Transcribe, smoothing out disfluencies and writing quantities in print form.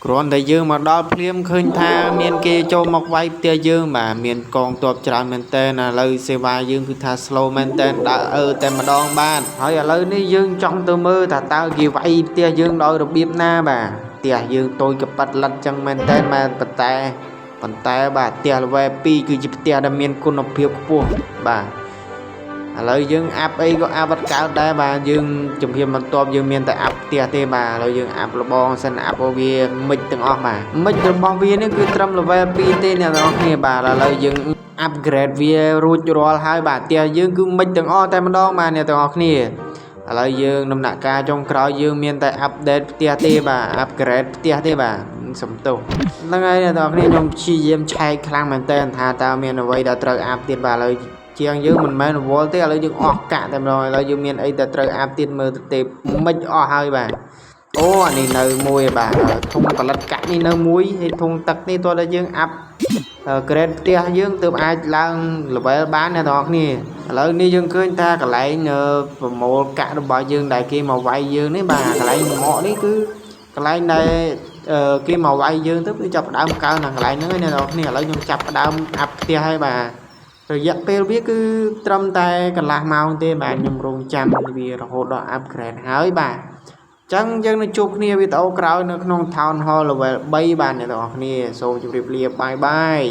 គ្រាន់តែយើងមកដល់ភ្លាមឃើញថាមានគេចូលមកវាយផ្ទះយើងបាទមានកងទ័ពច្រើនមែនតើឥឡូវសេវាយើងគឺថា slow មែនតើដើរតែម្ដងបាទហើយឥឡូវនេះយើងចង់ទៅមើលថាតើគេវាយផ្ទះយើងដោយរបៀបណាបាទផ្ទះយើងតូចកប៉ាត់លិតចឹងមែនតើបាទប៉ុន្តែបាទផ្ទះ level 2គឺជាផ្ទះដែលមានគុណភាពខ្ពស់បាទឥឡូវយើងអាប់អីក៏អាប់អត់កើតដែរបាទយើងជំរាបបន្ទាប់យើងមានតែអាប់ផ្ទះទេបាទឥឡូវយើងអាប់លបងសិនអាប់វាមិចទាំងអស់បាទមិចរបស់វានេះគឺត្រឹម level 2ទេអ្នកទាំងអស់គ្នាបាទឥឡូវយើង upgrade វារួចរាល់ហើយបាទផ្ទះយើងគឺមិចទាំងអស់តែម្ដងបាទអ្នកទាំងអស់គ្នាឥឡូវយើងដំណាក់កាលចុងក្រោយយើងមានតែ update ផ្ទះទេបាទ upgrade ផ្ទះទេបាទសំទោសហ្នឹងហើយអ្នកទាំងអស់គ្នាខ្ញុំព្យាយាមឆែកខ្លាំងមែនតើថាតើមានអ្វីដែលត្រូវអាប់ទៀតបាទឥឡូវជាងយើងមិនមែនរវល់ទេឥឡូវយើងអស់កាក់តែម្ដងឥឡូវយើងមានអីដែលត្រូវអាប់ទៀតមើលទៅទេមិនអស់ហើយបាទអូអានេះនៅមួយបាទធុងផលិតកាក់នេះនៅមួយហើយធុងទឹកនេះតើតែយើងអាប់grade ផ្ទះយើងទើបអាចឡើង level បានអ្នកនរគ្នាឥឡូវនេះយើងឃើញថាកន្លែងប្រមូលកាក់របស់យើងដែលគេមកវាយយើងនេះបាទកន្លែងមកនេះគឺកន្លែងដែលគេមកវាយយើងទៅគឺចាប់ផ្ដើមកើនៅកន្លែងហ្នឹងឯអ្នកនរគ្នាឥឡូវខ្ញុំចាប់ផ្ដើមអាប់ផ្ទះហើយបាទរយៈពេលវាគឺត្រឹមតែកន្លះម៉ោងទេបាទខ្ញុំរងចាំវារហូតដល់ upgrade ហើយបាទចឹងយើងនឹងជួបគ្នាវីដេអូក្រោយនៅក្នុង Town Hall Level 3បាទអ្នកទាំងអស់គ្នាសូមជម្រាបលាបាយបាយ